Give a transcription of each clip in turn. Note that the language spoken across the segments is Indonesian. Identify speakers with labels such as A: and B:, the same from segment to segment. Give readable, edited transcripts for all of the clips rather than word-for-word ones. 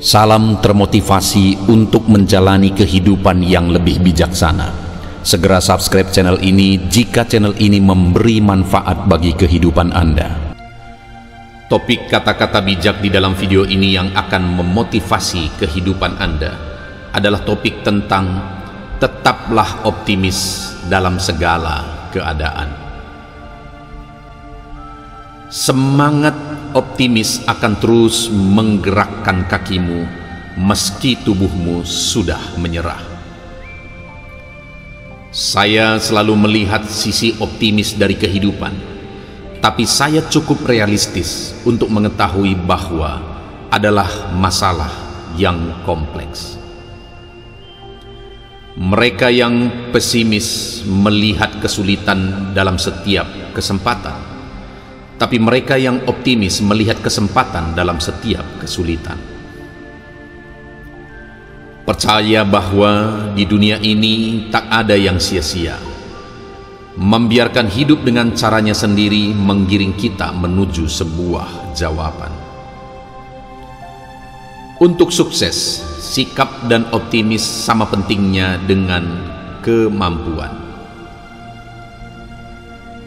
A: Salam termotivasi untuk menjalani kehidupan yang lebih bijaksana. Segera subscribe channel ini jika channel ini memberi manfaat bagi kehidupan Anda. Topik kata-kata bijak di dalam video ini yang akan memotivasi kehidupan Anda adalah topik tentang tetaplah optimis dalam segala keadaan. Semangat optimis akan terus menggerakkan kakimu meski tubuhmu sudah menyerah. Saya selalu melihat sisi optimis dari kehidupan, tapi saya cukup realistis untuk mengetahui bahwa adalah masalah yang kompleks. Mereka yang pesimis melihat kesulitan dalam setiap kesempatan, tapi mereka yang optimis melihat kesempatan dalam setiap kesulitan. Percaya bahwa di dunia ini tak ada yang sia-sia. Membiarkan hidup dengan caranya sendiri menggiring kita menuju sebuah jawaban. Untuk sukses, sikap dan optimis sama pentingnya dengan kemampuan.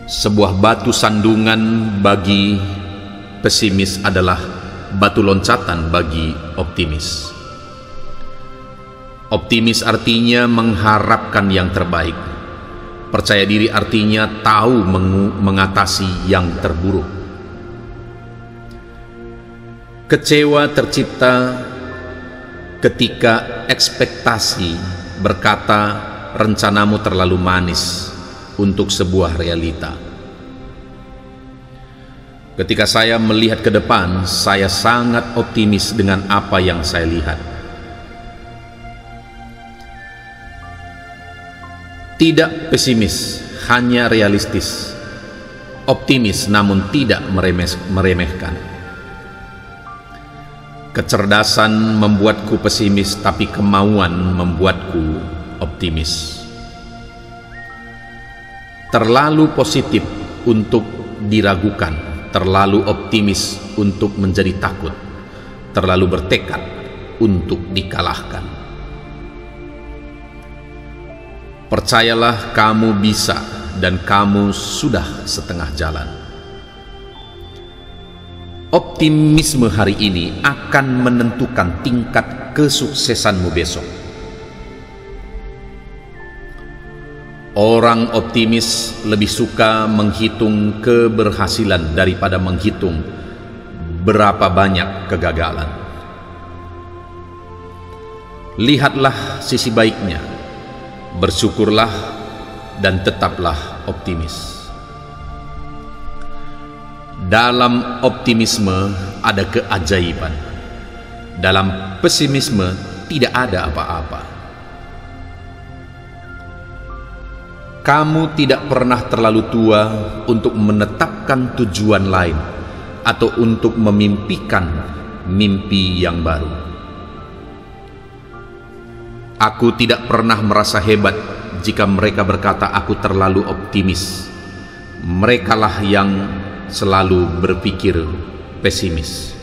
A: Sebuah batu sandungan bagi pesimis adalah batu loncatan bagi optimis. Optimis artinya mengharapkan yang terbaik. Percaya diri artinya tahu mengatasi yang terburuk. Kecewa tercipta ketika ekspektasi berkata rencanamu terlalu manis untuk sebuah realita. Ketika saya melihat ke depan, saya sangat optimis dengan apa yang saya lihat. Tidak pesimis, hanya realistis. Optimis namun tidak meremehkan. Kecerdasan membuatku pesimis, tapi kemauan membuatku optimis. Terlalu positif untuk diragukan, terlalu optimis untuk menjadi takut, terlalu bertekad untuk dikalahkan. Percayalah kamu bisa dan kamu sudah setengah jalan. Optimisme hari ini akan menentukan tingkat kesuksesanmu besok. Orang optimis lebih suka menghitung keberhasilan daripada menghitung berapa banyak kegagalan. Lihatlah sisi baiknya, bersyukurlah dan tetaplah optimis. Dalam optimisme ada keajaiban. Dalam pesimisme tidak ada apa-apa. Kamu tidak pernah terlalu tua untuk menetapkan tujuan lain atau untuk memimpikan mimpi yang baru. Aku tidak pernah merasa hebat jika mereka berkata aku terlalu optimis. Merekalah yang selalu berpikir pesimis.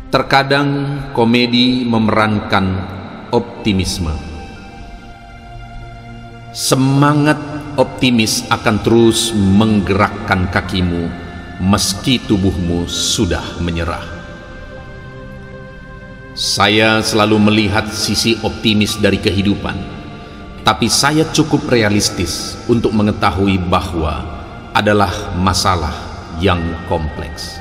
A: Terkadang komedi memerankan optimisme. Semangat optimis akan terus menggerakkan kakimu meski tubuhmu sudah menyerah. Saya selalu melihat sisi optimis dari kehidupan, tapi saya cukup realistis untuk mengetahui bahwa adalah masalah yang kompleks.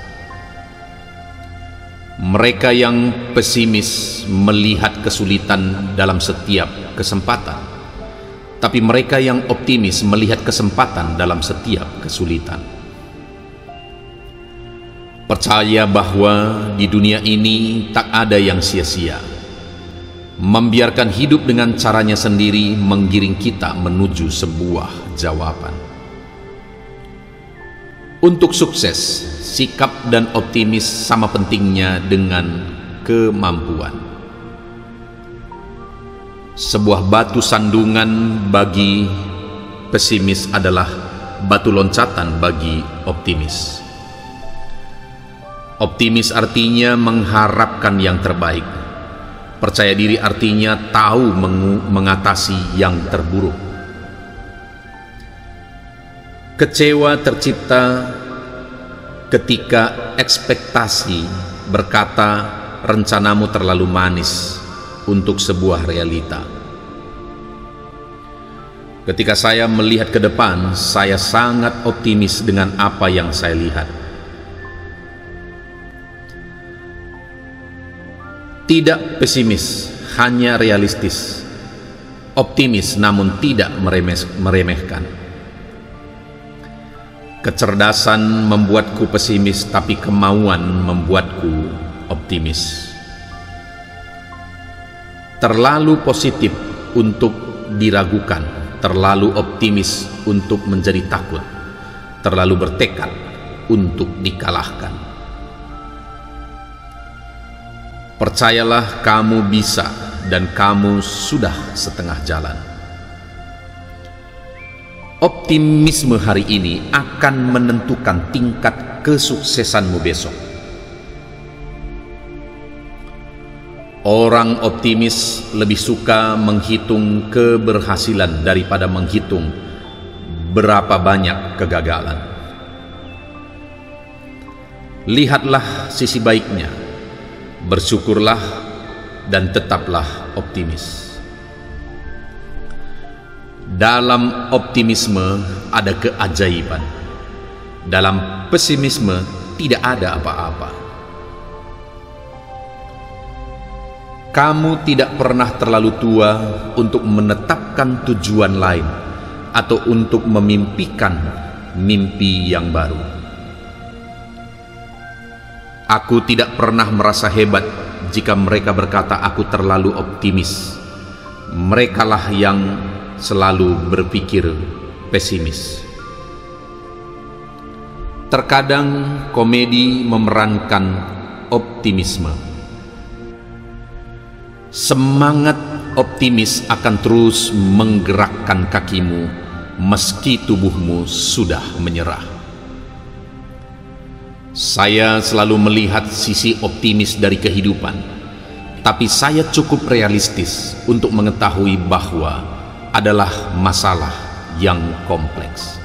A: Mereka yang pesimis melihat kesulitan dalam setiap kesempatan, tapi mereka yang optimis melihat kesempatan dalam setiap kesulitan. Percaya bahwa di dunia ini tak ada yang sia-sia. Membiarkan hidup dengan caranya sendiri menggiring kita menuju sebuah jawaban. Untuk sukses, sikap dan optimis sama pentingnya dengan kemampuan. Sebuah batu sandungan bagi pesimis adalah batu loncatan bagi optimis. Optimis artinya mengharapkan yang terbaik. Percaya diri artinya tahu mengatasi yang terburuk. Kecewa tercipta ketika ekspektasi berkata rencanamu terlalu manis untuk sebuah realita. Ketika saya melihat ke depan, saya sangat optimis dengan apa yang saya lihat. Tidak pesimis, hanya realistis. Optimis namun tidak meremehkan. Kecerdasan membuatku pesimis, tapi kemauan membuatku optimis. Terlalu positif untuk diragukan, terlalu optimis untuk menjadi takut, terlalu bertekad untuk dikalahkan. Percayalah, kamu bisa dan kamu sudah setengah jalan. Optimisme hari ini akan menentukan tingkat kesuksesanmu besok. Orang optimis lebih suka menghitung keberhasilan daripada menghitung berapa banyak kegagalan. Lihatlah sisi baiknya, bersyukurlah dan tetaplah optimis. Dalam optimisme ada keajaiban. Dalam pesimisme tidak ada apa-apa. Kamu tidak pernah terlalu tua untuk menetapkan tujuan lain atau untuk memimpikan mimpi yang baru. Aku tidak pernah merasa hebat jika mereka berkata aku terlalu optimis. Merekalah yang selalu berpikir pesimis. Terkadang komedi memerankan optimisme. Semangat optimis akan terus menggerakkan kakimu meski tubuhmu sudah menyerah. Saya selalu melihat sisi optimis dari kehidupan, tapi saya cukup realistis untuk mengetahui bahwa adalah masalah yang kompleks.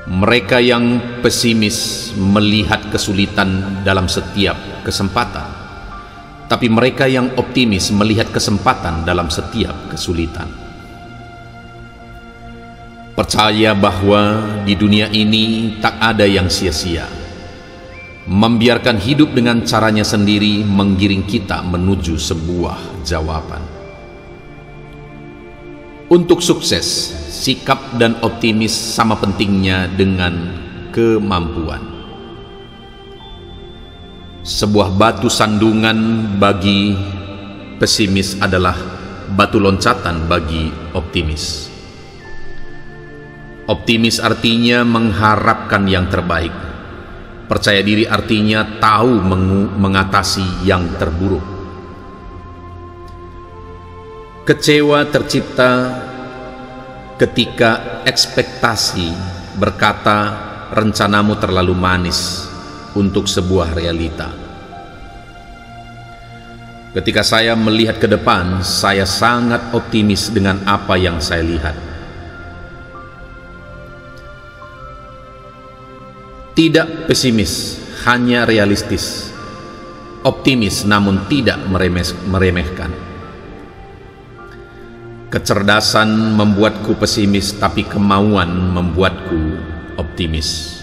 A: Mereka yang pesimis melihat kesulitan dalam setiap kesempatan, tapi mereka yang optimis melihat kesempatan dalam setiap kesulitan. Percaya bahwa di dunia ini tak ada yang sia-sia. Membiarkan hidup dengan caranya sendiri menggiring kita menuju sebuah jawaban. Untuk sukses, sikap dan optimis sama pentingnya dengan kemampuan. Sebuah batu sandungan bagi pesimis adalah batu loncatan bagi optimis. Optimis artinya mengharapkan yang terbaik. Percaya diri artinya tahu mengatasi yang terburuk. Kecewa tercipta ketika ekspektasi berkata rencanamu terlalu manis untuk sebuah realita. Ketika saya melihat ke depan, saya sangat optimis dengan apa yang saya lihat. Tidak pesimis, hanya realistis. Optimis namun tidak meremehkan. Kecerdasan membuatku pesimis, tapi kemauan membuatku optimis.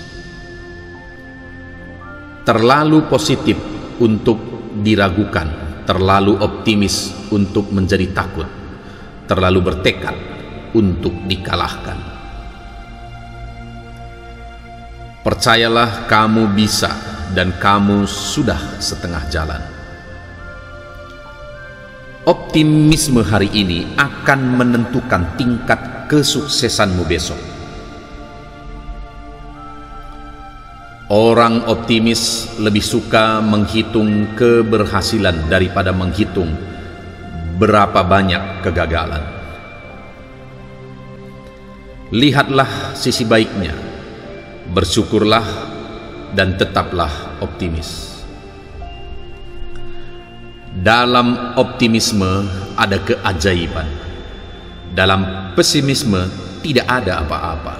A: Terlalu positif untuk diragukan, terlalu optimis untuk menjadi takut, terlalu bertekad untuk dikalahkan. Percayalah, kamu bisa dan kamu sudah setengah jalan. Optimisme hari ini akan menentukan tingkat kesuksesanmu besok. Orang optimis lebih suka menghitung keberhasilan daripada menghitung berapa banyak kegagalan. Lihatlah sisi baiknya, bersyukurlah dan tetaplah optimis. Dalam optimisme ada keajaiban. Dalam pesimisme tidak ada apa-apa.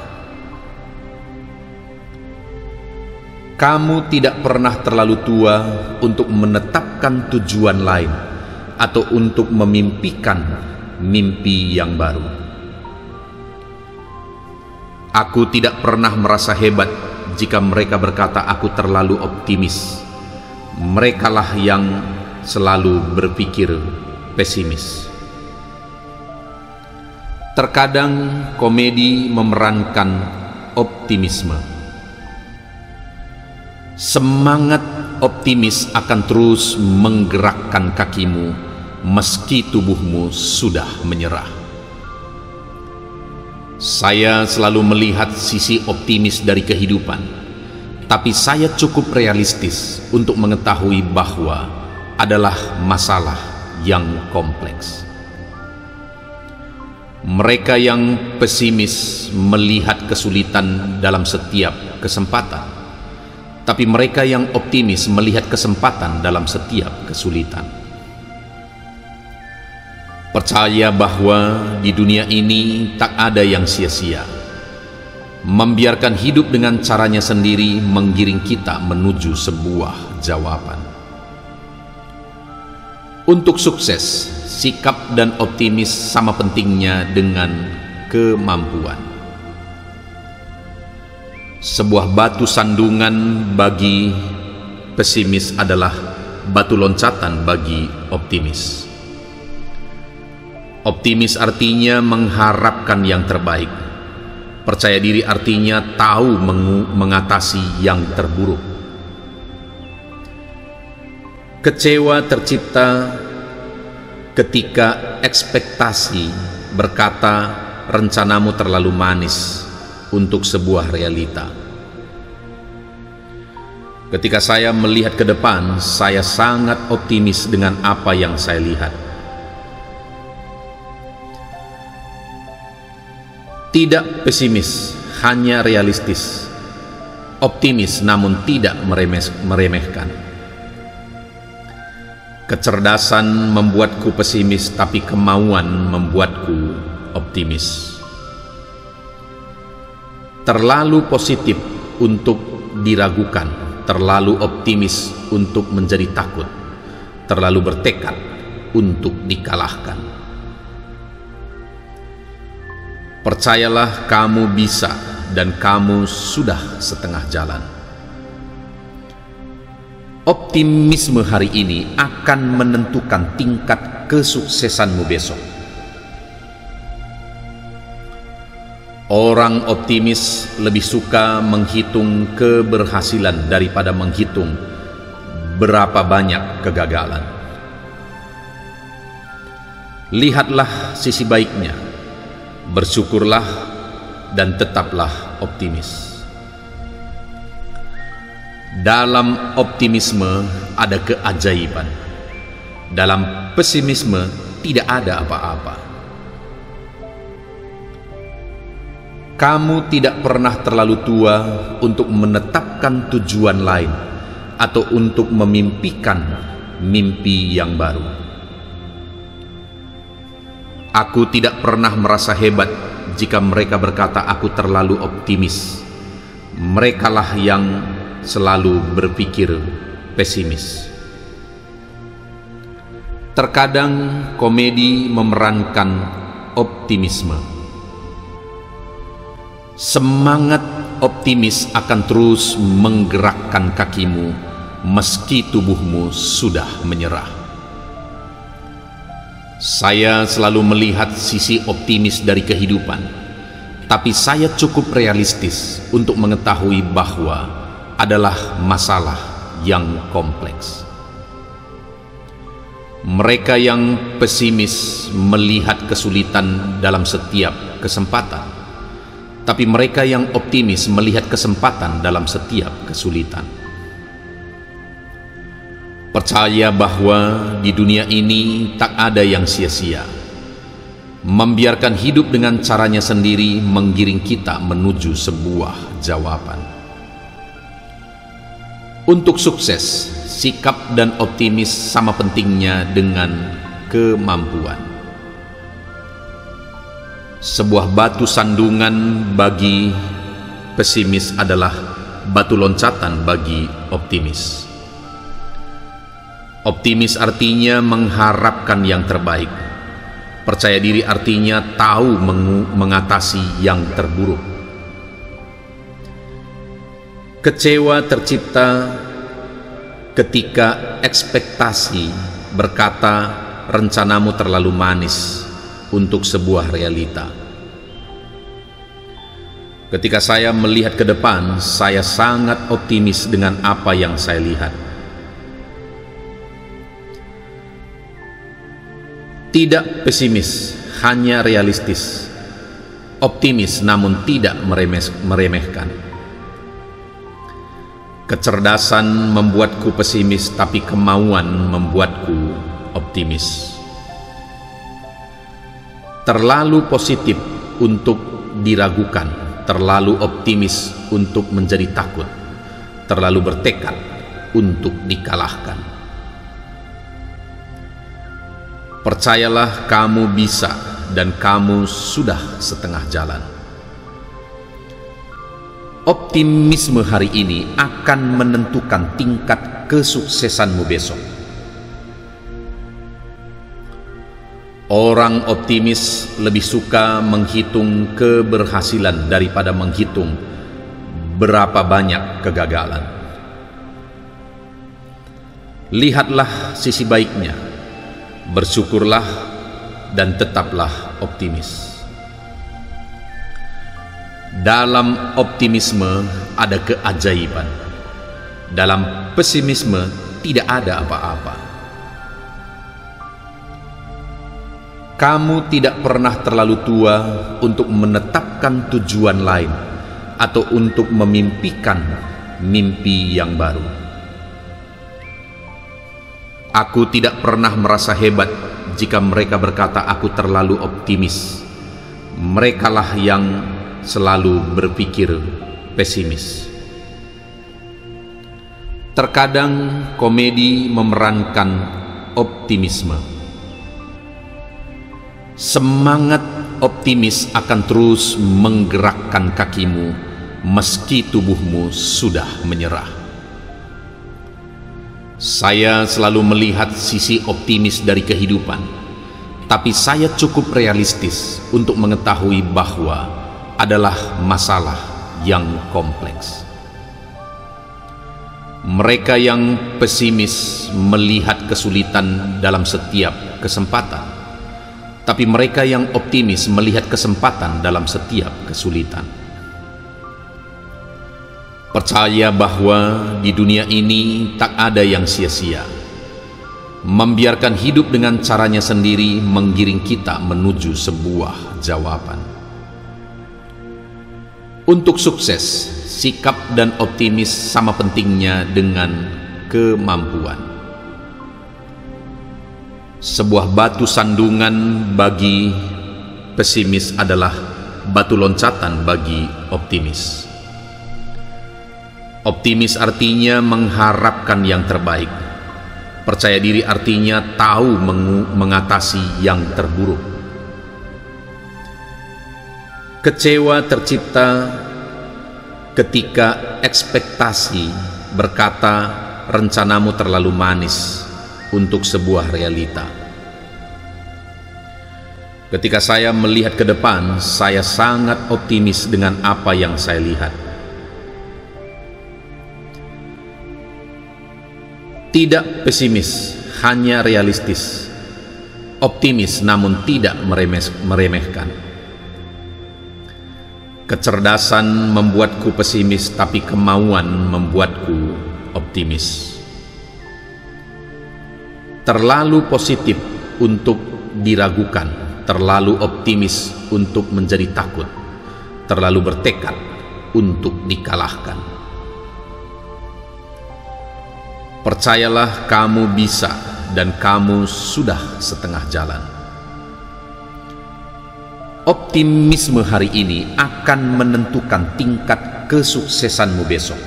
A: Kamu tidak pernah terlalu tua untuk menetapkan tujuan lain atau untuk memimpikan mimpi yang baru. Aku tidak pernah merasa hebat jika mereka berkata aku terlalu optimis. Merekalah yang selalu berpikir pesimis. Terkadang komedi memerankan optimisme. Semangat optimis akan terus menggerakkan kakimu meski tubuhmu sudah menyerah. Saya selalu melihat sisi optimis dari kehidupan, tapi saya cukup realistis untuk mengetahui bahwa adalah masalah yang kompleks. Mereka yang pesimis melihat kesulitan dalam setiap kesempatan, tapi mereka yang optimis melihat kesempatan dalam setiap kesulitan. Percaya bahwa di dunia ini tak ada yang sia-sia. Membiarkan hidup dengan caranya sendiri menggiring kita menuju sebuah jawaban. Untuk sukses, sikap dan optimis sama pentingnya dengan kemampuan. Sebuah batu sandungan bagi pesimis adalah batu loncatan bagi optimis. Optimis artinya mengharapkan yang terbaik. Percaya diri artinya tahu mengatasi yang terburuk. Kecewa tercipta ketika ekspektasi berkata rencanamu terlalu manis untuk sebuah realita. Ketika saya melihat ke depan, saya sangat optimis dengan apa yang saya lihat. Tidak pesimis, hanya realistis. Optimis namun tidak meremehkan. Kecerdasan membuatku pesimis, tapi kemauan membuatku optimis. Terlalu positif untuk diragukan, terlalu optimis untuk menjadi takut, terlalu bertekad untuk dikalahkan. Percayalah kamu bisa dan kamu sudah setengah jalan. Optimisme hari ini akan menentukan tingkat kesuksesanmu besok. Orang optimis lebih suka menghitung keberhasilan daripada menghitung berapa banyak kegagalan. Lihatlah sisi baiknya, bersyukurlah dan tetaplah optimis. Dalam optimisme ada keajaiban. Dalam pesimisme tidak ada apa-apa. Kamu tidak pernah terlalu tua untuk menetapkan tujuan lain atau untuk memimpikan mimpi yang baru. Aku tidak pernah merasa hebat jika mereka berkata aku terlalu optimis. Merekalah yang selalu berpikir pesimis. Terkadang komedi memerankan optimisme. Semangat optimis akan terus menggerakkan kakimu meski tubuhmu sudah menyerah. Saya selalu melihat sisi optimis dari kehidupan, tapi saya cukup realistis untuk mengetahui bahwa adalah masalah yang kompleks. Mereka yang pesimis melihat kesulitan dalam setiap kesempatan, tapi mereka yang optimis melihat kesempatan dalam setiap kesulitan. Percaya bahwa di dunia ini tak ada yang sia-sia. Membiarkan hidup dengan caranya sendiri menggiring kita menuju sebuah jawaban. Untuk sukses, sikap dan optimis sama pentingnya dengan kemampuan. Sebuah batu sandungan bagi pesimis adalah batu loncatan bagi optimis. Optimis artinya mengharapkan yang terbaik. Percaya diri artinya tahu mengatasi yang terburuk. Kecewa tercipta ketika ekspektasi berkata rencanamu terlalu manis untuk sebuah realita. Ketika saya melihat ke depan, saya sangat optimis dengan apa yang saya lihat. Tidak pesimis, hanya realistis. Optimis namun tidak meremehkan. Kecerdasan membuatku pesimis, tapi kemauan membuatku optimis. Terlalu positif untuk diragukan, terlalu optimis untuk menjadi takut, terlalu bertekad untuk dikalahkan. Percayalah kamu bisa dan kamu sudah setengah jalan. Optimisme hari ini akan menentukan tingkat kesuksesanmu besok. Orang optimis lebih suka menghitung keberhasilan daripada menghitung berapa banyak kegagalan. Lihatlah sisi baiknya, bersyukurlah dan tetaplah optimis. Dalam optimisme ada keajaiban. Dalam pesimisme tidak ada apa-apa. Kamu tidak pernah terlalu tua untuk menetapkan tujuan lain atau untuk memimpikan mimpi yang baru. Aku tidak pernah merasa hebat jika mereka berkata aku terlalu optimis. Merekalah yang selalu berpikir pesimis. Terkadang komedi memerankan optimisme. Semangat optimis akan terus menggerakkan kakimu meski tubuhmu sudah menyerah. Saya selalu melihat sisi optimis dari kehidupan, tapi saya cukup realistis untuk mengetahui bahwa adalah masalah yang kompleks. Mereka yang pesimis melihat kesulitan dalam setiap kesempatan, tapi mereka yang optimis melihat kesempatan dalam setiap kesulitan. Percaya bahwa di dunia ini tak ada yang sia-sia. Membiarkan hidup dengan caranya sendiri menggiring kita menuju sebuah jawaban. Untuk sukses, sikap dan optimis sama pentingnya dengan kemampuan. Sebuah batu sandungan bagi pesimis adalah batu loncatan bagi optimis. Optimis artinya mengharapkan yang terbaik. Percaya diri artinya tahu mengatasi yang terburuk. Kecewa tercipta ketika ekspektasi berkata rencanamu terlalu manis untuk sebuah realita. Ketika saya melihat ke depan, saya sangat optimis dengan apa yang saya lihat. Tidak pesimis, hanya realistis. Optimis namun tidak meremehkan. Kecerdasan membuatku pesimis, tapi kemauan membuatku optimis. Terlalu positif untuk diragukan, terlalu optimis untuk menjadi takut, terlalu bertekad untuk dikalahkan. Percayalah kamu bisa dan kamu sudah setengah jalan. Optimisme hari ini akan menentukan tingkat kesuksesanmu besok.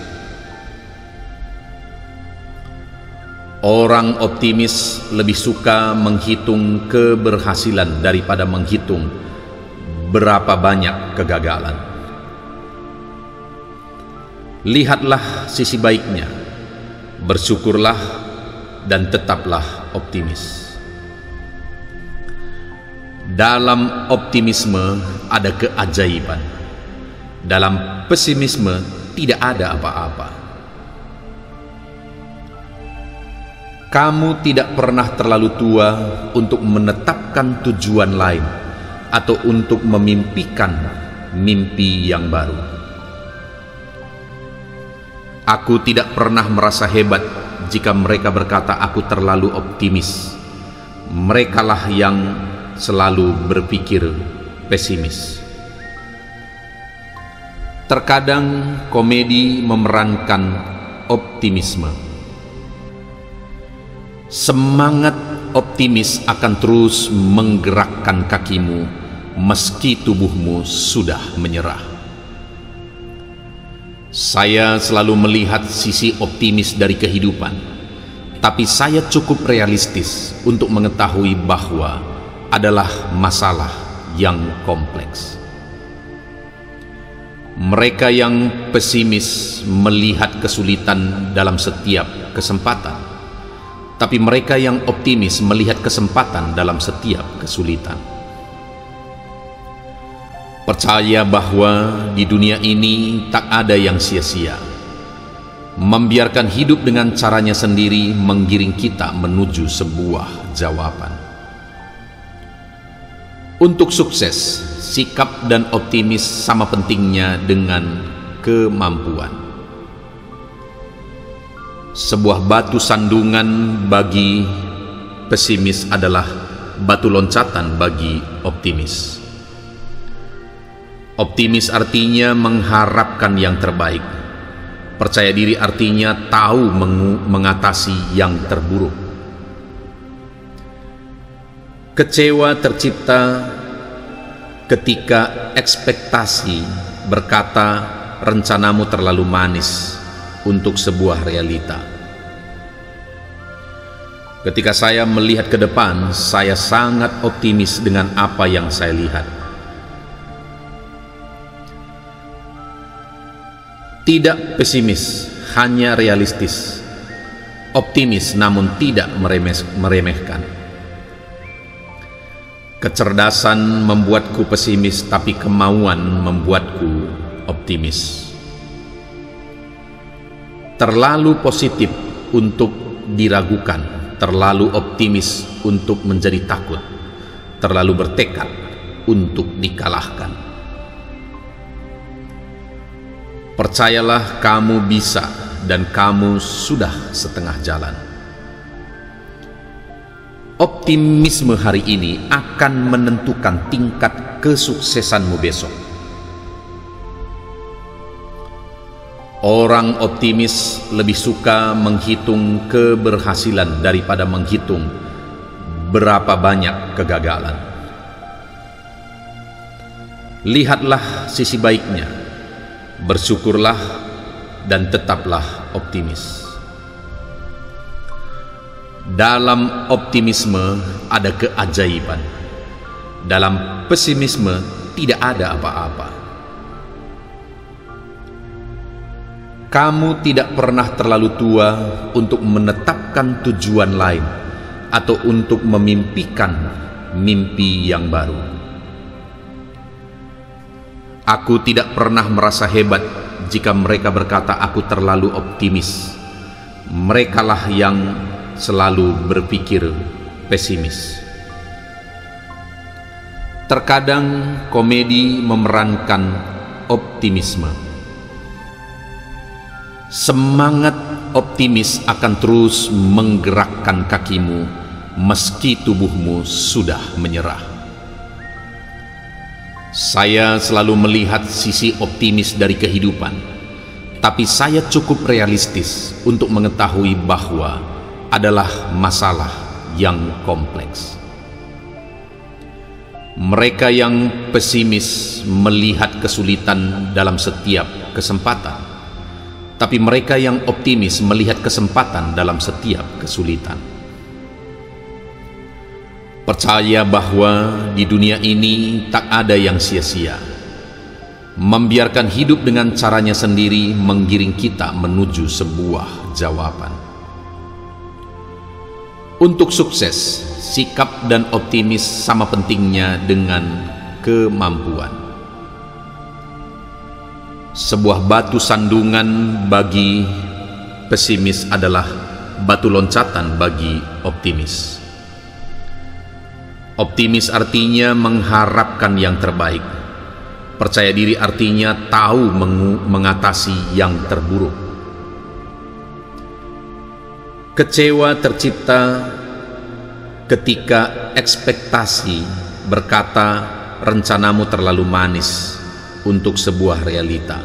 A: Orang optimis lebih suka menghitung keberhasilan daripada menghitung berapa banyak kegagalan. Lihatlah sisi baiknya, bersyukurlah dan tetaplah optimis. Dalam optimisme ada keajaiban. Dalam pesimisme tidak ada apa-apa. Kamu tidak pernah terlalu tua untuk menetapkan tujuan lain atau untuk memimpikan mimpi yang baru. Aku tidak pernah merasa hebat jika mereka berkata aku terlalu optimis. Merekalah yang selalu berpikir pesimis. Terkadang komedi memerankan optimisme. Semangat optimis akan terus menggerakkan kakimu meski tubuhmu sudah menyerah. Saya selalu melihat sisi optimis dari kehidupan, tapi saya cukup realistis untuk mengetahui bahwa adalah masalah yang kompleks. Mereka yang pesimis melihat kesulitan dalam setiap kesempatan, tapi mereka yang optimis melihat kesempatan dalam setiap kesulitan. Percaya bahwa di dunia ini tak ada yang sia-sia. Membiarkan hidup dengan caranya sendiri menggiring kita menuju sebuah jawaban. Untuk sukses, sikap dan optimis sama pentingnya dengan kemampuan. Sebuah batu sandungan bagi pesimis adalah batu loncatan bagi optimis. Optimis artinya mengharapkan yang terbaik. Percaya diri artinya tahu mengatasi yang terburuk. Kecewa tercipta ketika ekspektasi berkata rencanamu terlalu manis untuk sebuah realita. Ketika saya melihat ke depan, saya sangat optimis dengan apa yang saya lihat. Tidak pesimis, hanya realistis. Optimis namun tidak meremehkan. Kecerdasan membuatku pesimis, tapi kemauan membuatku optimis. Terlalu positif untuk diragukan, terlalu optimis untuk menjadi takut, terlalu bertekad untuk dikalahkan. Percayalah kamu bisa dan kamu sudah setengah jalan. Optimisme hari ini akan menentukan tingkat kesuksesanmu besok. Orang optimis lebih suka menghitung keberhasilan daripada menghitung berapa banyak kegagalan. Lihatlah sisi baiknya, bersyukurlah dan tetaplah optimis. Dalam optimisme ada keajaiban. Dalam pesimisme tidak ada apa-apa. Kamu tidak pernah terlalu tua untuk menetapkan tujuan lain atau untuk memimpikan mimpi yang baru. Aku tidak pernah merasa hebat jika mereka berkata aku terlalu optimis. Merekalah yang selalu berpikir pesimis. Terkadang komedi memerankan optimisme. Semangat optimis akan terus menggerakkan kakimu meski tubuhmu sudah menyerah. Saya selalu melihat sisi optimis dari kehidupan, tapi saya cukup realistis untuk mengetahui bahwa adalah masalah yang kompleks. Mereka yang pesimis melihat kesulitan dalam setiap kesempatan, Tapi mereka yang optimis melihat kesempatan dalam setiap kesulitan. Percaya bahwa di dunia ini tak ada yang sia-sia. Membiarkan hidup dengan caranya sendiri menggiring kita menuju sebuah jawaban. Untuk sukses, sikap dan optimis sama pentingnya dengan kemampuan. Sebuah batu sandungan bagi pesimis adalah batu loncatan bagi optimis. Optimis artinya mengharapkan yang terbaik. Percaya diri artinya tahu mengatasi yang terburuk. Kecewa tercipta ketika ekspektasi berkata rencanamu terlalu manis untuk sebuah realita.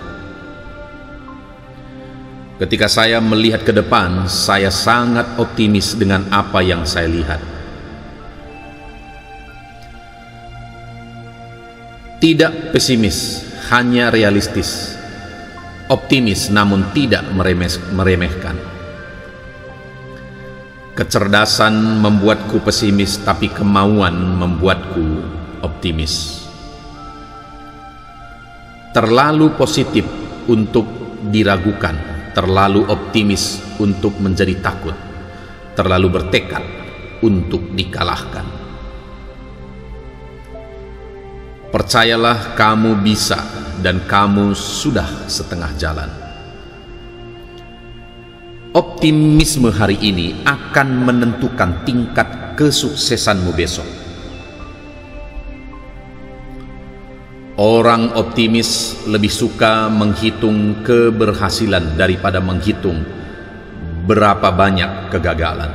A: Ketika saya melihat ke depan, saya sangat optimis dengan apa yang saya lihat. Tidak pesimis, hanya realistis. Optimis namun tidak meremehkan. Kecerdasan membuatku pesimis, tapi kemauan membuatku optimis. Terlalu positif untuk diragukan, terlalu optimis untuk menjadi takut, terlalu bertekad untuk dikalahkan. Percayalah kamu bisa dan kamu sudah setengah jalan. Optimisme hari ini akan menentukan tingkat kesuksesanmu besok. Orang optimis lebih suka menghitung keberhasilan daripada menghitung berapa banyak kegagalan.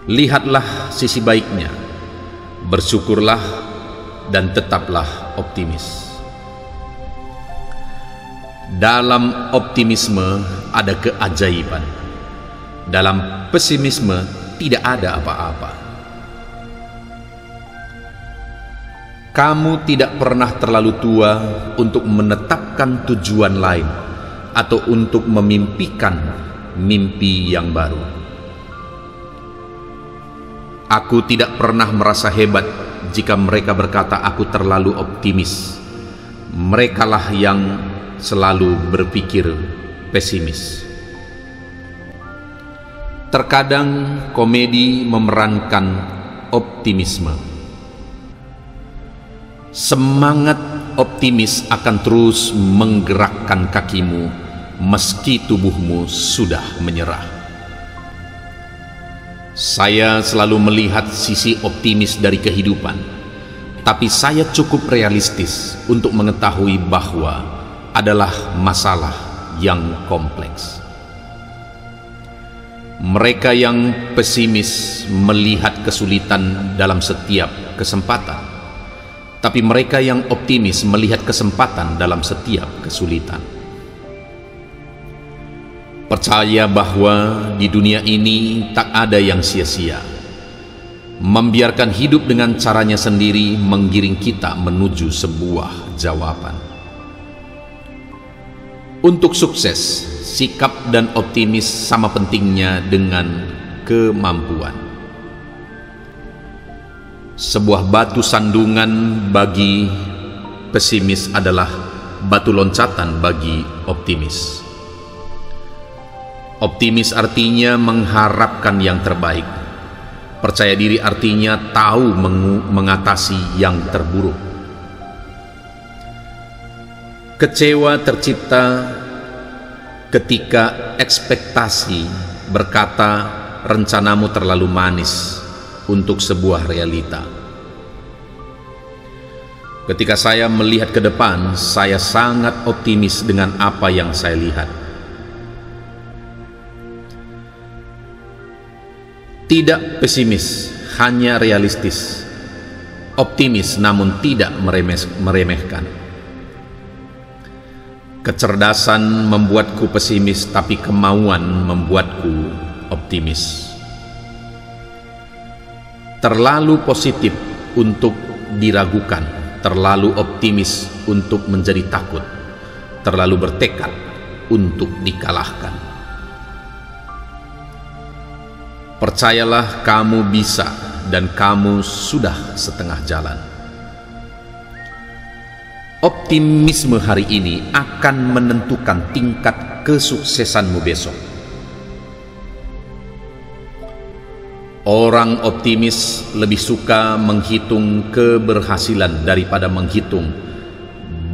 A: Lihatlah sisi baiknya, bersyukurlah dan tetaplah optimis. Dalam optimisme ada keajaiban. Dalam pesimisme tidak ada apa-apa. Kamu tidak pernah terlalu tua untuk menetapkan tujuan lain atau untuk memimpikan mimpi yang baru. Aku tidak pernah merasa hebat jika mereka berkata aku terlalu optimis. Merekalah yang selalu berpikir pesimis. Terkadang komedi memerankan optimisme. Semangat optimis akan terus menggerakkan kakimu meski tubuhmu sudah menyerah. Saya selalu melihat sisi optimis dari kehidupan, tapi saya cukup realistis untuk mengetahui bahwa adalah masalah yang kompleks. Mereka yang pesimis melihat kesulitan dalam setiap kesempatan, tapi mereka yang optimis melihat kesempatan dalam setiap kesulitan. Percaya bahwa di dunia ini tak ada yang sia-sia. Membiarkan hidup dengan caranya sendiri menggiring kita menuju sebuah jawaban. Untuk sukses, sikap dan optimis sama pentingnya dengan kemampuan. Sebuah batu sandungan bagi pesimis adalah batu loncatan bagi optimis. Optimis artinya mengharapkan yang terbaik. Percaya diri artinya tahu mengatasi yang terburuk. Kecewa tercipta ketika ekspektasi berkata rencanamu terlalu manis untuk sebuah realita. Ketika saya melihat ke depan, saya sangat optimis dengan apa yang saya lihat. Tidak pesimis, hanya realistis. Optimis namun tidak meremehkan. Kecerdasan membuatku pesimis, tapi kemauan membuatku optimis. Terlalu positif untuk diragukan, terlalu optimis untuk menjadi takut, terlalu bertekad untuk dikalahkan. Percayalah, kamu bisa dan kamu sudah setengah jalan. Optimisme hari ini akan menentukan tingkat kesuksesanmu besok. Orang optimis lebih suka menghitung keberhasilan daripada menghitung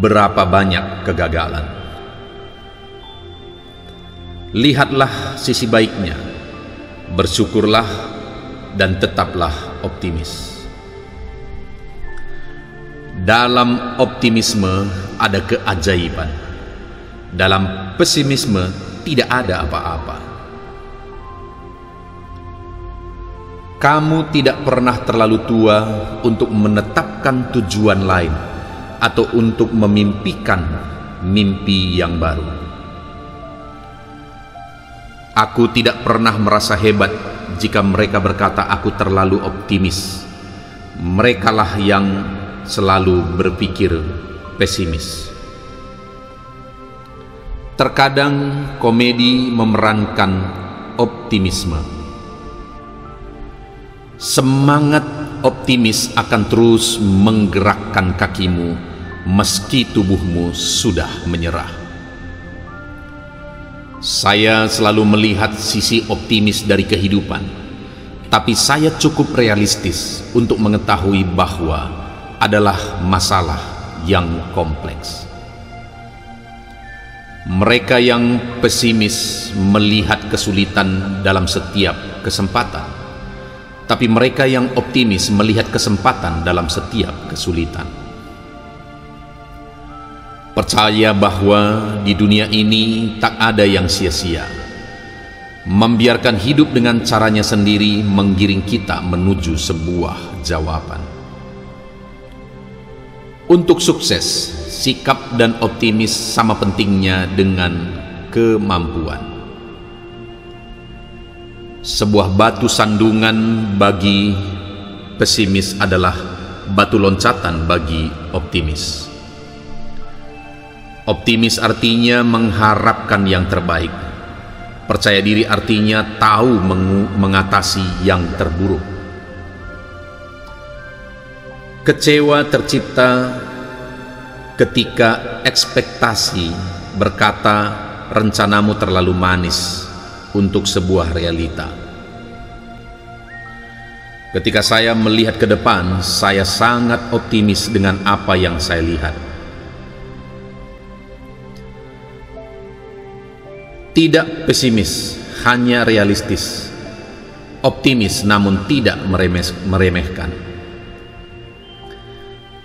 A: berapa banyak kegagalan. Lihatlah sisi baiknya, bersyukurlah dan tetaplah optimis. Dalam optimisme ada keajaiban. Dalam pesimisme tidak ada apa-apa. Kamu tidak pernah terlalu tua untuk menetapkan tujuan lain atau untuk memimpikan mimpi yang baru. Aku tidak pernah merasa hebat jika mereka berkata aku terlalu optimis. Merekalah yang selalu berpikir pesimis. Terkadang komedi memerankan optimisme. Semangat optimis akan terus menggerakkan kakimu meski tubuhmu sudah menyerah. Saya selalu melihat sisi optimis dari kehidupan, tapi saya cukup realistis untuk mengetahui bahwa adalah masalah yang kompleks. Mereka yang pesimis melihat kesulitan dalam setiap kesempatan, tapi mereka yang optimis melihat kesempatan dalam setiap kesulitan. Percaya bahwa di dunia ini tak ada yang sia-sia. Membiarkan hidup dengan caranya sendiri menggiring kita menuju sebuah jawaban. Untuk sukses, sikap dan optimis sama pentingnya dengan kemampuan. Sebuah batu sandungan bagi pesimis adalah batu loncatan bagi optimis. Optimis artinya mengharapkan yang terbaik. Percaya diri artinya tahu mengatasi yang terburuk. Kecewa tercipta ketika ekspektasi berkata rencanamu terlalu manis untuk sebuah realita. Ketika saya melihat ke depan, saya sangat optimis dengan apa yang saya lihat. Tidak pesimis, hanya realistis. Optimis namun tidak meremehkan.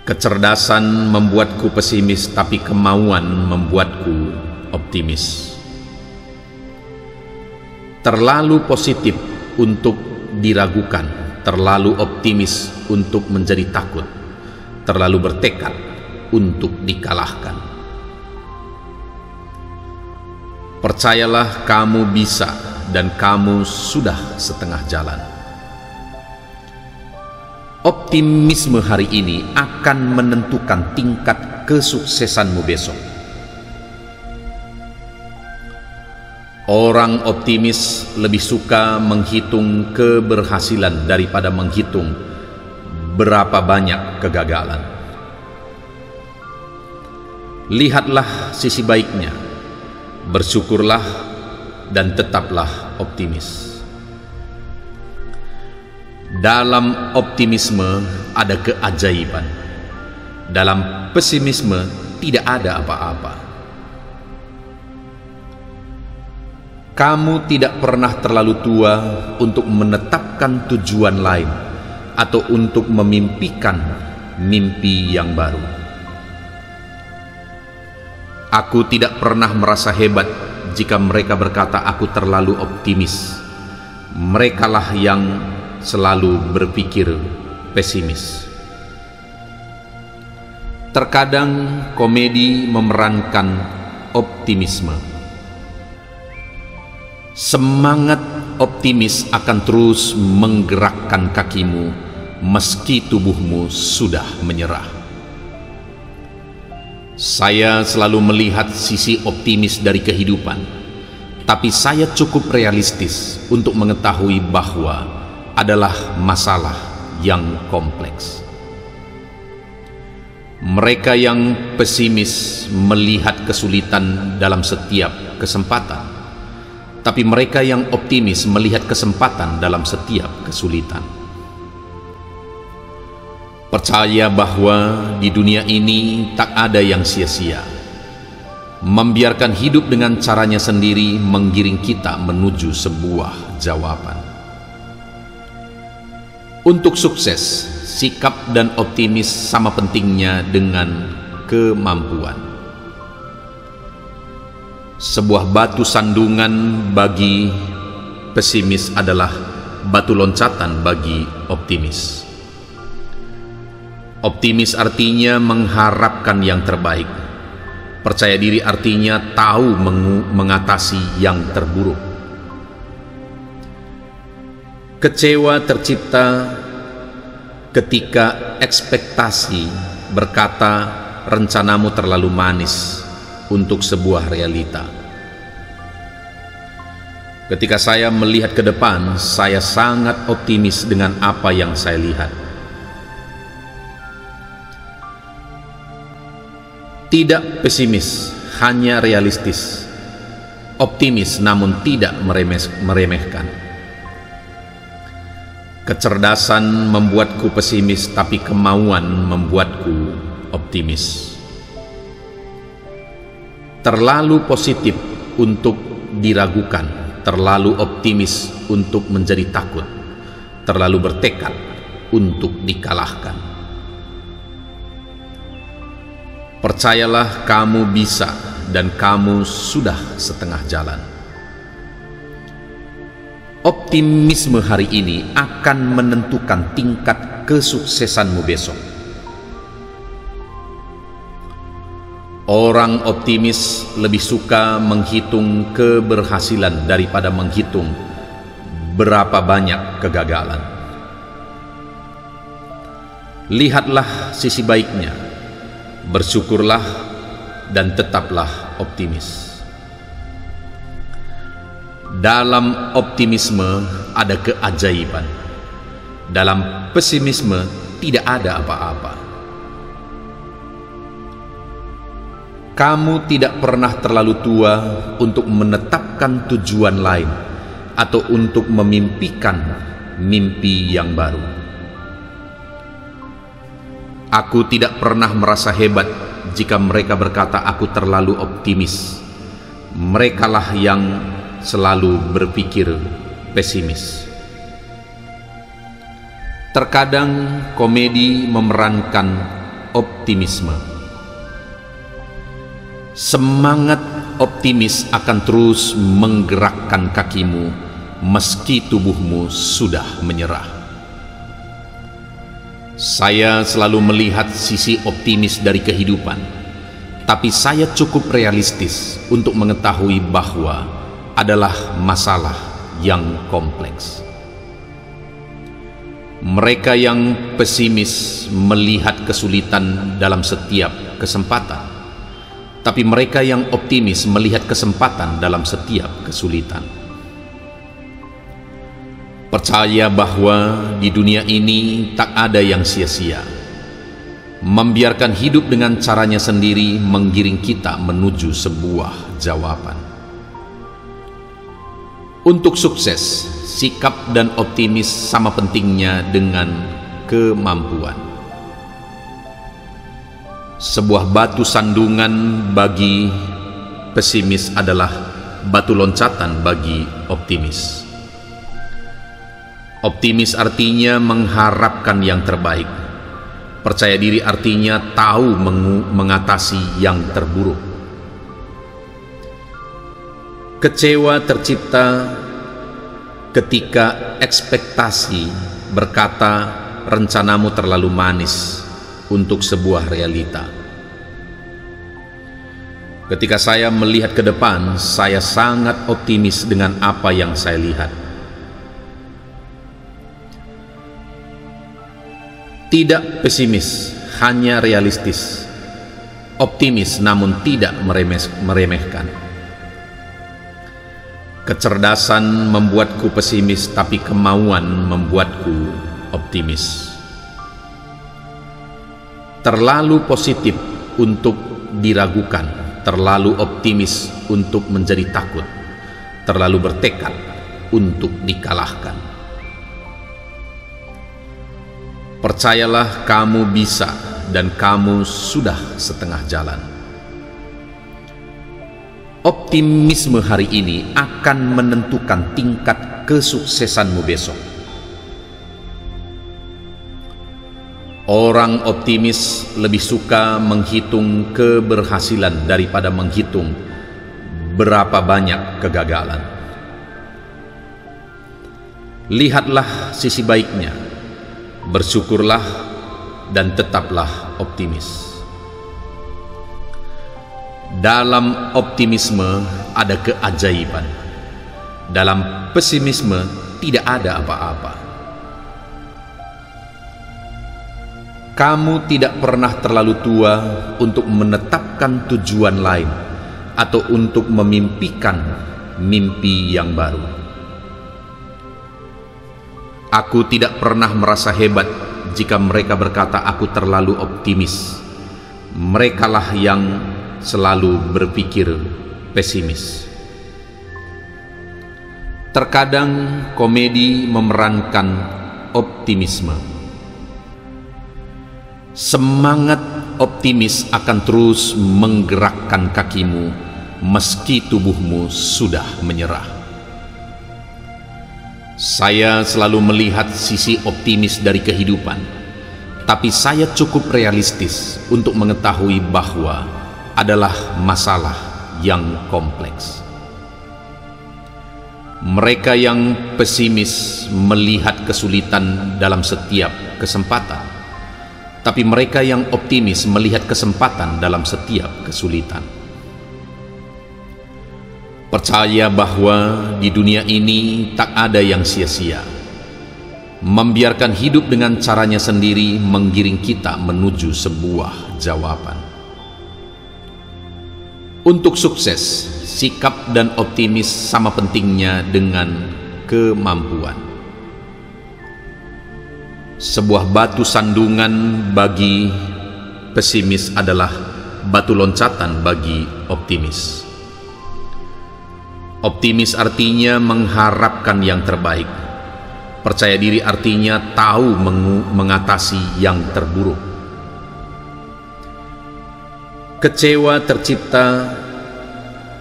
A: Kecerdasan membuatku pesimis, tapi kemauan membuatku optimis. Terlalu positif untuk diragukan, terlalu optimis untuk menjadi takut, terlalu bertekad untuk dikalahkan. Percayalah, kamu bisa dan kamu sudah setengah jalan. Optimisme hari ini akan menentukan tingkat kesuksesanmu besok. Orang optimis lebih suka menghitung keberhasilan daripada menghitung berapa banyak kegagalan. Lihatlah sisi baiknya, bersyukurlah dan tetaplah optimis. Dalam optimisme ada keajaiban. Dalam pesimisme tidak ada apa-apa. Kamu tidak pernah terlalu tua untuk menetapkan tujuan lain atau untuk memimpikan mimpi yang baru. Aku tidak pernah merasa hebat jika mereka berkata aku terlalu optimis. Merekalah yang selalu berpikir pesimis. Terkadang komedi memerankan optimisme. Semangat optimis akan terus menggerakkan kakimu meski tubuhmu sudah menyerah. Saya selalu melihat sisi optimis dari kehidupan, tapi saya cukup realistis untuk mengetahui bahwa adalah masalah yang kompleks. Mereka yang pesimis melihat kesulitan dalam setiap kesempatan, tapi mereka yang optimis melihat kesempatan dalam setiap kesulitan. Percaya bahwa di dunia ini tak ada yang sia-sia. Membiarkan hidup dengan caranya sendiri menggiring kita menuju sebuah jawaban. Untuk sukses, sikap dan optimis sama pentingnya dengan kemampuan. Sebuah batu sandungan bagi pesimis adalah batu loncatan bagi optimis. Optimis artinya mengharapkan yang terbaik. Percaya diri artinya tahu mengatasi yang terburuk. Kecewa tercipta ketika ekspektasi berkata rencanamu terlalu manis untuk sebuah realita. Ketika saya melihat ke depan, saya sangat optimis dengan apa yang saya lihat. Tidak pesimis, hanya realistis. Optimis namun tidak meremehkan. Kecerdasan membuatku pesimis, tapi kemauan membuatku optimis. Terlalu positif untuk diragukan, terlalu optimis untuk menjadi takut, terlalu bertekad untuk dikalahkan. Percayalah kamu bisa dan kamu sudah setengah jalan. Optimisme hari ini akan menentukan tingkat kesuksesanmu besok. Orang optimis lebih suka menghitung keberhasilan daripada menghitung berapa banyak kegagalan. Lihatlah sisi baiknya, bersyukurlah dan tetaplah optimis. Dalam optimisme ada keajaiban. Dalam pesimisme tidak ada apa-apa. Kamu tidak pernah terlalu tua untuk menetapkan tujuan lain atau untuk memimpikan mimpi yang baru. Aku tidak pernah merasa hebat jika mereka berkata aku terlalu optimis. Merekalah yang selalu berpikir pesimis. Terkadang komedi memerankan optimisme. Semangat optimis akan terus menggerakkan kakimu meski tubuhmu sudah menyerah. Saya selalu melihat sisi optimis dari kehidupan, tapi saya cukup realistis untuk mengetahui bahwa adalah masalah yang kompleks. Mereka yang pesimis melihat kesulitan dalam setiap kesempatan, tapi mereka yang optimis melihat kesempatan dalam setiap kesulitan. Percaya bahwa di dunia ini tak ada yang sia-sia. Membiarkan hidup dengan caranya sendiri menggiring kita menuju sebuah jawaban. Untuk sukses, sikap dan optimis sama pentingnya dengan kemampuan. Sebuah batu sandungan bagi pesimis adalah batu loncatan bagi optimis. Optimis artinya mengharapkan yang terbaik. Percaya diri artinya tahu mengatasi yang terburuk. Kecewa tercipta ketika ekspektasi berkata rencanamu terlalu manis untuk sebuah realita. Ketika saya melihat ke depan, saya sangat optimis dengan apa yang saya lihat. Tidak pesimis, hanya realistis. optimis namun tidak meremehkan. Kecerdasan membuatku pesimis, tapi kemauan membuatku optimis. Terlalu positif untuk diragukan, terlalu optimis untuk menjadi takut, terlalu bertekad untuk dikalahkan. Percayalah, kamu bisa dan kamu sudah setengah jalan. Optimisme hari ini akan menentukan tingkat kesuksesanmu besok. Orang optimis lebih suka menghitung keberhasilan daripada menghitung berapa banyak kegagalan. Lihatlah sisi baiknya, bersyukurlah dan tetaplah optimis. Dalam optimisme ada keajaiban. Dalam pesimisme tidak ada apa-apa. Kamu tidak pernah terlalu tua untuk menetapkan tujuan lain atau untuk memimpikan mimpi yang baru. Aku tidak pernah merasa hebat jika mereka berkata aku terlalu optimis. Merekalah yang selalu berpikir pesimis. Terkadang komedi memerankan optimisme. Semangat optimis akan terus menggerakkan kakimu meski tubuhmu sudah menyerah. Saya selalu melihat sisi optimis dari kehidupan, tapi saya cukup realistis untuk mengetahui bahwa adalah masalah yang kompleks. Mereka yang pesimis melihat kesulitan dalam setiap kesempatan, tapi mereka yang optimis melihat kesempatan dalam setiap kesulitan. Percaya bahwa di dunia ini tak ada yang sia-sia. Membiarkan hidup dengan caranya sendiri menggiring kita menuju sebuah jawaban. Untuk sukses, sikap dan optimis sama pentingnya dengan kemampuan. Sebuah batu sandungan bagi pesimis adalah batu loncatan bagi optimis. Optimis artinya mengharapkan yang terbaik. Percaya diri artinya tahu mengatasi yang terburuk. Kecewa tercipta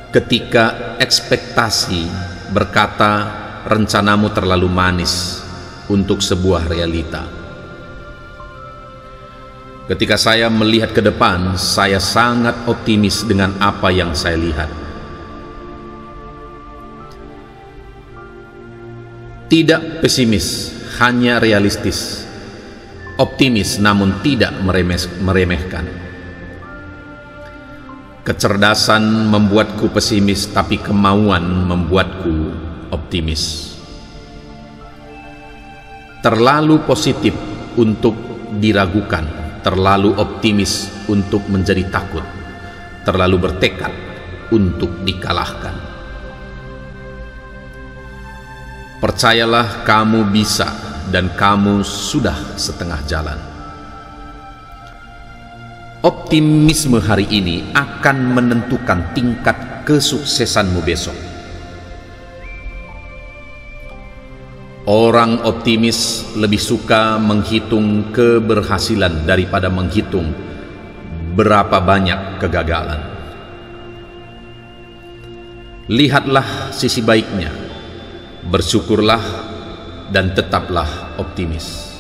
A: ketika ekspektasi berkata rencanamu terlalu manis untuk sebuah realita. Ketika saya melihat ke depan, saya sangat optimis dengan apa yang saya lihat. Tidak pesimis, hanya realistis. Optimis namun tidak meremehkan. Kecerdasan membuatku pesimis, tapi kemauan membuatku optimis. Terlalu positif untuk diragukan, terlalu optimis untuk menjadi takut, terlalu bertekad untuk dikalahkan. Percayalah, kamu bisa dan kamu sudah setengah jalan. Optimisme hari ini akan menentukan tingkat kesuksesanmu besok. Orang optimis lebih suka menghitung keberhasilan daripada menghitung berapa banyak kegagalan. Lihatlah sisi baiknya, bersyukurlah dan tetaplah optimis.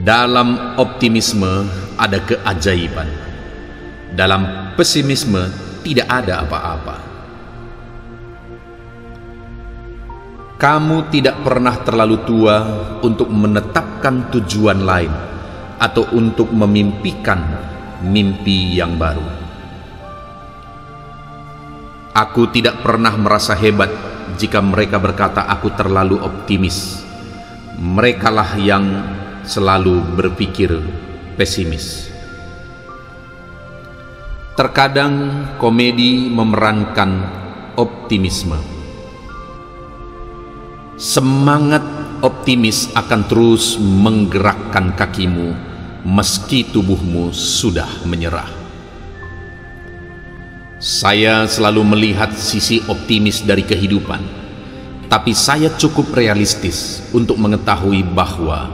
A: Dalam optimisme ada keajaiban. Dalam pesimisme tidak ada apa-apa. Kamu tidak pernah terlalu tua untuk menetapkan tujuan lain atau untuk memimpikan mimpi yang baru. Aku tidak pernah merasa hebat jika mereka berkata aku terlalu optimis. Merekalah yang selalu berpikir pesimis. Terkadang komedi memerankan optimisme. Semangat optimis akan terus menggerakkan kakimu meski tubuhmu sudah menyerah. Saya selalu melihat sisi optimis dari kehidupan, tapi saya cukup realistis untuk mengetahui bahwa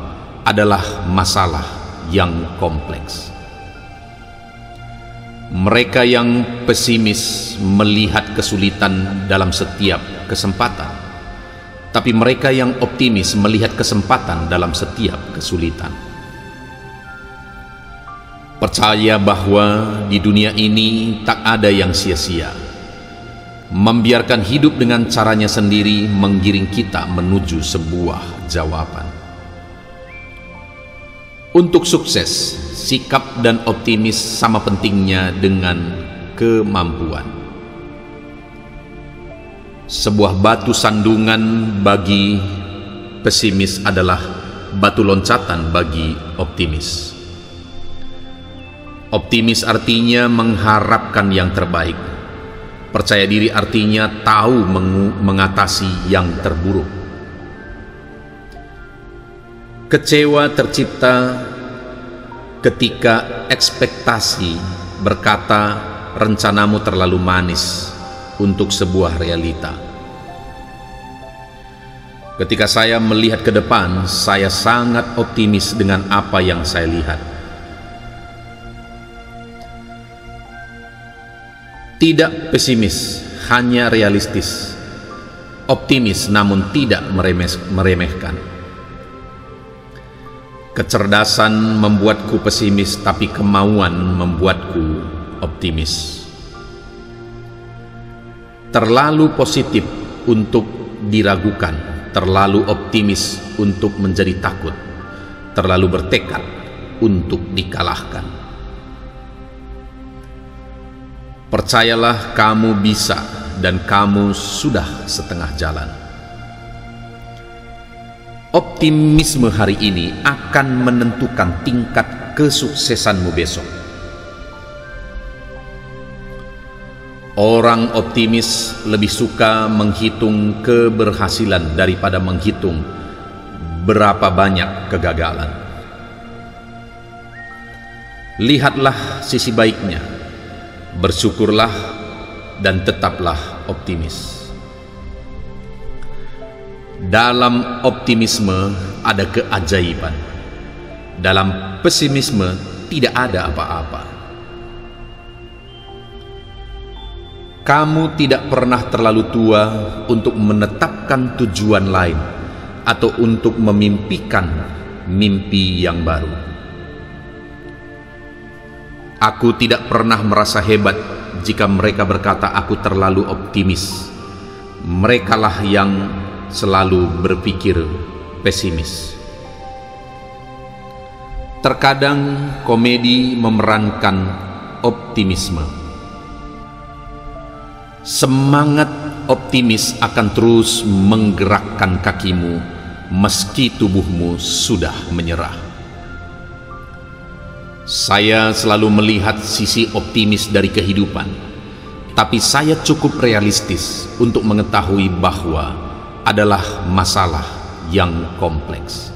A: adalah masalah yang kompleks. Mereka yang pesimis melihat kesulitan dalam setiap kesempatan, tapi mereka yang optimis melihat kesempatan dalam setiap kesulitan. Percaya bahwa di dunia ini tak ada yang sia-sia. Membiarkan hidup dengan caranya sendiri menggiring kita menuju sebuah jawaban. Untuk sukses, sikap dan optimis sama pentingnya dengan kemampuan. Sebuah batu sandungan bagi pesimis adalah batu loncatan bagi optimis. Optimis artinya mengharapkan yang terbaik. Percaya diri artinya tahu mengatasi yang terburuk. Kecewa tercipta ketika ekspektasi berkata rencanamu terlalu manis untuk sebuah realita. Ketika saya melihat ke depan, saya sangat optimis dengan apa yang saya lihat. Tidak pesimis, hanya realistis. Optimis namun tidak meremehkan. Kecerdasan membuatku pesimis, tapi kemauan membuatku optimis. Terlalu positif untuk diragukan, terlalu optimis untuk menjadi takut, terlalu bertekad untuk dikalahkan. Percayalah kamu bisa dan kamu sudah setengah jalan. Optimisme hari ini akan menentukan tingkat kesuksesanmu besok. Orang optimis lebih suka menghitung keberhasilan daripada menghitung berapa banyak kegagalan. Lihatlah sisi baiknya, bersyukurlah dan tetaplah optimis. Dalam optimisme ada keajaiban. Dalam pesimisme tidak ada apa-apa. Kamu tidak pernah terlalu tua untuk menetapkan tujuan lain atau untuk memimpikan mimpi yang baru. Aku tidak pernah merasa hebat jika mereka berkata aku terlalu optimis. Merekalah yang selalu berpikir pesimis. Terkadang komedi memerankan optimisme. Semangat optimis akan terus menggerakkan kakimu meski tubuhmu sudah menyerah. Saya selalu melihat sisi optimis dari kehidupan, tapi saya cukup realistis untuk mengetahui bahwa adalah masalah yang kompleks.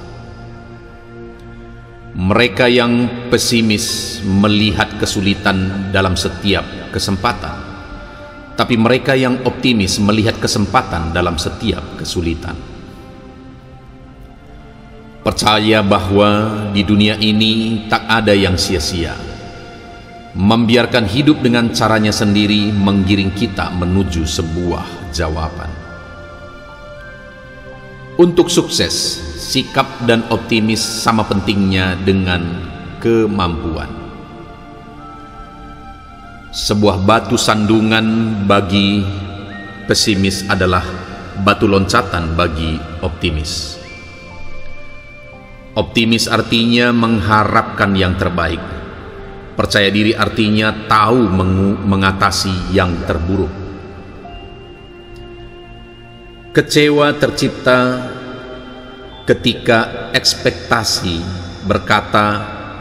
A: Mereka yang pesimis melihat kesulitan dalam setiap kesempatan, tapi mereka yang optimis melihat kesempatan dalam setiap kesulitan. Percaya bahwa di dunia ini tak ada yang sia-sia. Membiarkan hidup dengan caranya sendiri menggiring kita menuju sebuah jawaban. Untuk sukses, sikap dan optimis sama pentingnya dengan kemampuan. Sebuah batu sandungan bagi pesimis adalah batu loncatan bagi optimis. Optimis artinya mengharapkan yang terbaik. Percaya diri artinya tahu mengatasi yang terburuk. Kecewa tercipta ketika ekspektasi berkata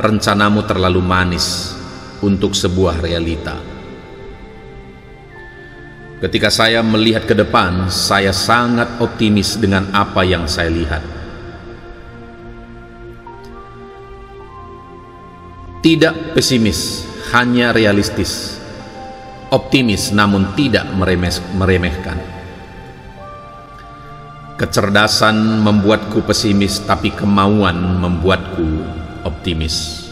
A: rencanamu terlalu manis untuk sebuah realita. Ketika saya melihat ke depan, saya sangat optimis dengan apa yang saya lihat. Tidak pesimis, hanya realistis. Optimis namun tidak meremehkan. Kecerdasan membuatku pesimis, tapi kemauan membuatku optimis.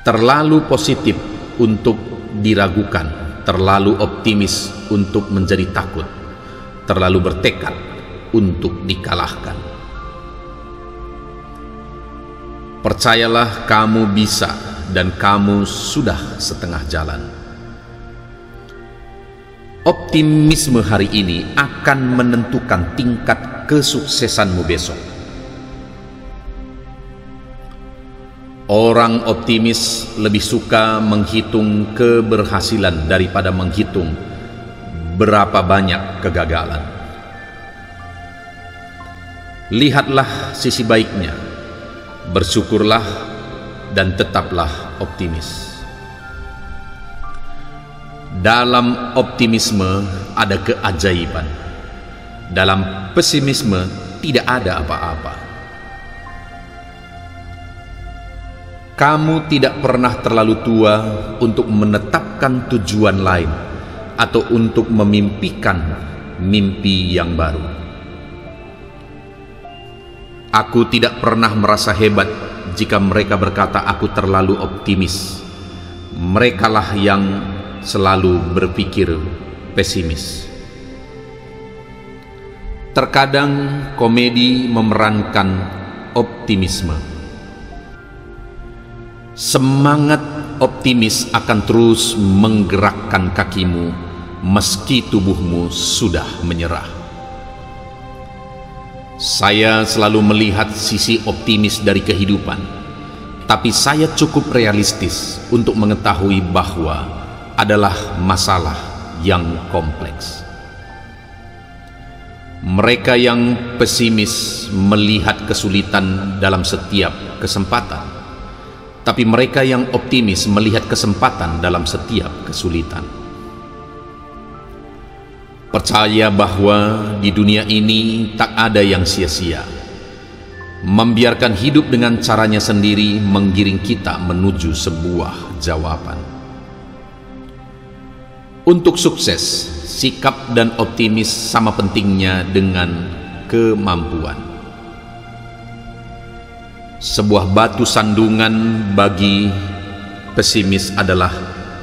A: Terlalu positif untuk diragukan, terlalu optimis untuk menjadi takut, terlalu bertekad untuk dikalahkan. Percayalah, kamu bisa dan kamu sudah setengah jalan. Optimisme hari ini akan menentukan tingkat kesuksesanmu besok. Orang optimis lebih suka menghitung keberhasilan daripada menghitung berapa banyak kegagalan. Lihatlah sisi baiknya, bersyukurlah dan tetaplah optimis. Dalam optimisme ada keajaiban. Dalam pesimisme tidak ada apa-apa. Kamu tidak pernah terlalu tua untuk menetapkan tujuan lain atau untuk memimpikan mimpi yang baru. Aku tidak pernah merasa hebat jika mereka berkata aku terlalu optimis. Merekalah yang selalu berpikir pesimis. Terkadang komedi memerankan optimisme. Semangat optimis akan terus menggerakkan kakimu meski tubuhmu sudah menyerah. Saya selalu melihat sisi optimis dari kehidupan, tapi saya cukup realistis untuk mengetahui bahwa adalah masalah yang kompleks. Mereka yang pesimis melihat kesulitan dalam setiap kesempatan, tapi mereka yang optimis melihat kesempatan dalam setiap kesulitan. Percaya bahwa di dunia ini tak ada yang sia-sia. Membiarkan hidup dengan caranya sendiri menggiring kita menuju sebuah jawaban. Untuk sukses, sikap dan optimis sama pentingnya dengan kemampuan. Sebuah batu sandungan bagi pesimis adalah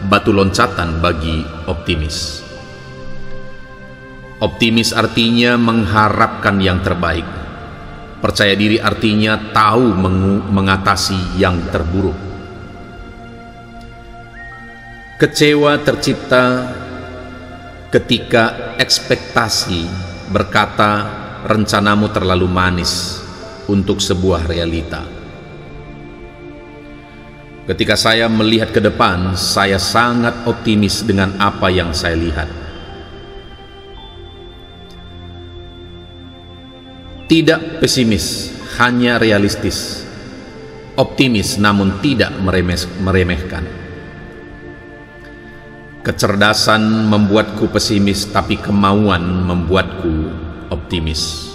A: batu loncatan bagi optimis. Optimis artinya mengharapkan yang terbaik. Percaya diri artinya tahu mengatasi yang terburuk. Kecewa tercipta ketika ekspektasi berkata rencanamu terlalu manis untuk sebuah realita. Ketika saya melihat ke depan, saya sangat optimis dengan apa yang saya lihat. Tidak pesimis, hanya realistis. Optimis namun tidak meremehkan. Kecerdasan membuatku pesimis, tapi kemauan membuatku optimis.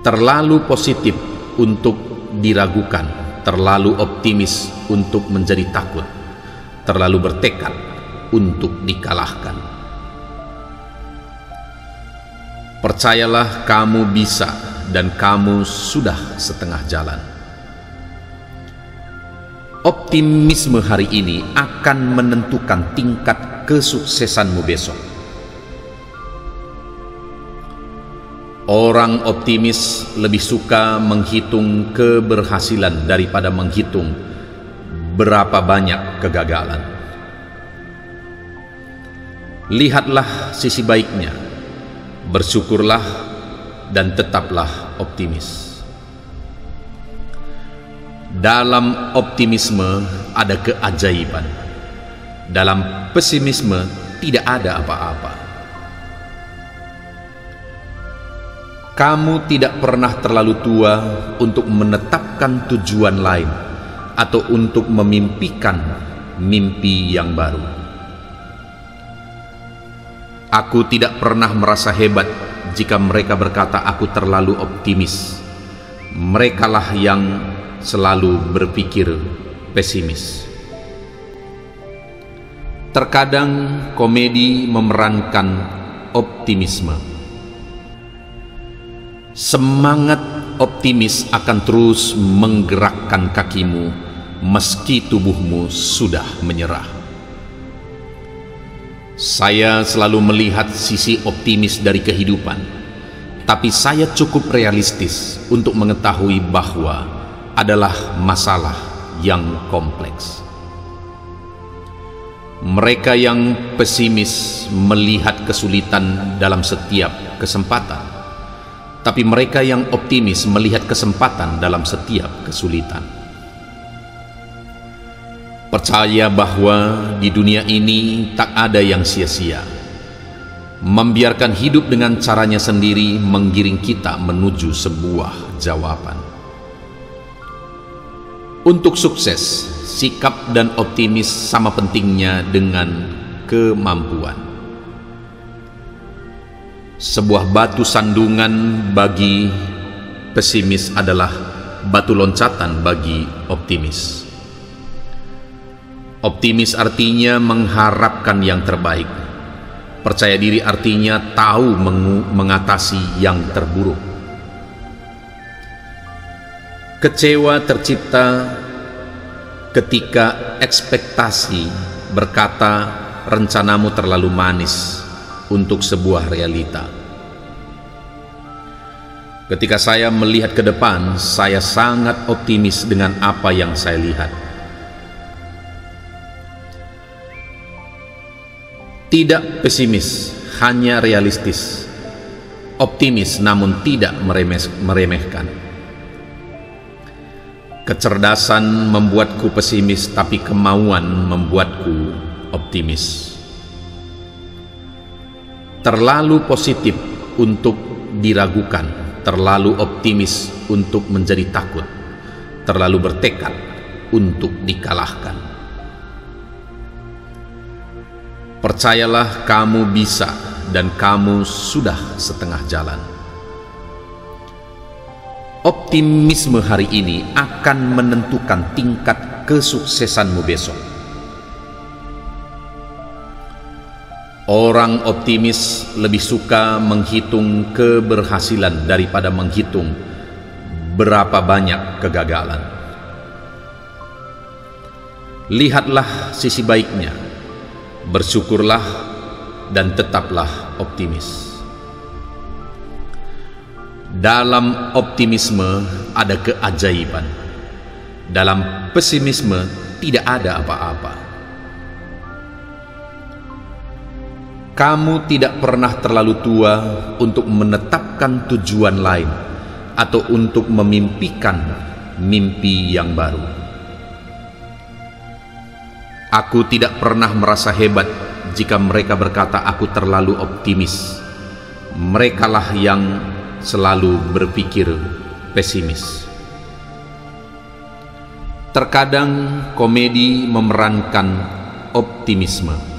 A: Terlalu positif untuk diragukan, terlalu optimis untuk menjadi takut, terlalu bertekad untuk dikalahkan. Percayalah, kamu bisa dan kamu sudah setengah jalan. Optimisme hari ini akan menentukan tingkat kesuksesanmu besok. Orang optimis lebih suka menghitung keberhasilan daripada menghitung berapa banyak kegagalan. Lihatlah sisi baiknya, bersyukurlah dan tetaplah optimis. Dalam optimisme ada keajaiban. Dalam pesimisme tidak ada apa-apa. Kamu tidak pernah terlalu tua untuk menetapkan tujuan lain atau untuk memimpikan mimpi yang baru. Aku tidak pernah merasa hebat jika mereka berkata aku terlalu optimis. Merekalah yang selalu berpikir pesimis. Terkadang komedi memerankan optimisme. Semangat optimis akan terus menggerakkan kakimu meski tubuhmu sudah menyerah. Saya selalu melihat sisi optimis dari kehidupan, tapi saya cukup realistis untuk mengetahui bahwa adalah masalah yang kompleks. Mereka yang pesimis melihat kesulitan dalam setiap kesempatan, tapi mereka yang optimis melihat kesempatan dalam setiap kesulitan. Percaya bahwa di dunia ini tak ada yang sia-sia. Membiarkan hidup dengan caranya sendiri menggiring kita menuju sebuah jawaban. Untuk sukses, sikap dan optimis sama pentingnya dengan kemampuan. Sebuah batu sandungan bagi pesimis adalah batu loncatan bagi optimis. Optimis artinya mengharapkan yang terbaik. Percaya diri artinya tahu mengatasi yang terburuk. Kecewa tercipta ketika ekspektasi berkata rencanamu terlalu manis untuk sebuah realita. Ketika saya melihat ke depan, saya sangat optimis dengan apa yang saya lihat. Tidak pesimis, hanya realistis. Optimis namun tidak meremehkan. Kecerdasan membuatku pesimis, tapi kemauan membuatku optimis. Terlalu positif untuk diragukan, terlalu optimis untuk menjadi takut, terlalu bertekad untuk dikalahkan. Percayalah kamu bisa dan kamu sudah setengah jalan. Optimisme hari ini akan menentukan tingkat kesuksesanmu besok. Orang optimis lebih suka menghitung keberhasilan daripada menghitung berapa banyak kegagalan. Lihatlah sisi baiknya, bersyukurlah dan tetaplah optimis. Dalam optimisme ada keajaiban. Dalam pesimisme tidak ada apa-apa. Kamu tidak pernah terlalu tua untuk menetapkan tujuan lain atau untuk memimpikan mimpi yang baru. Aku tidak pernah merasa hebat jika mereka berkata aku terlalu optimis. Merekalah yang selalu berpikir pesimis. Terkadang komedi memerankan optimisme.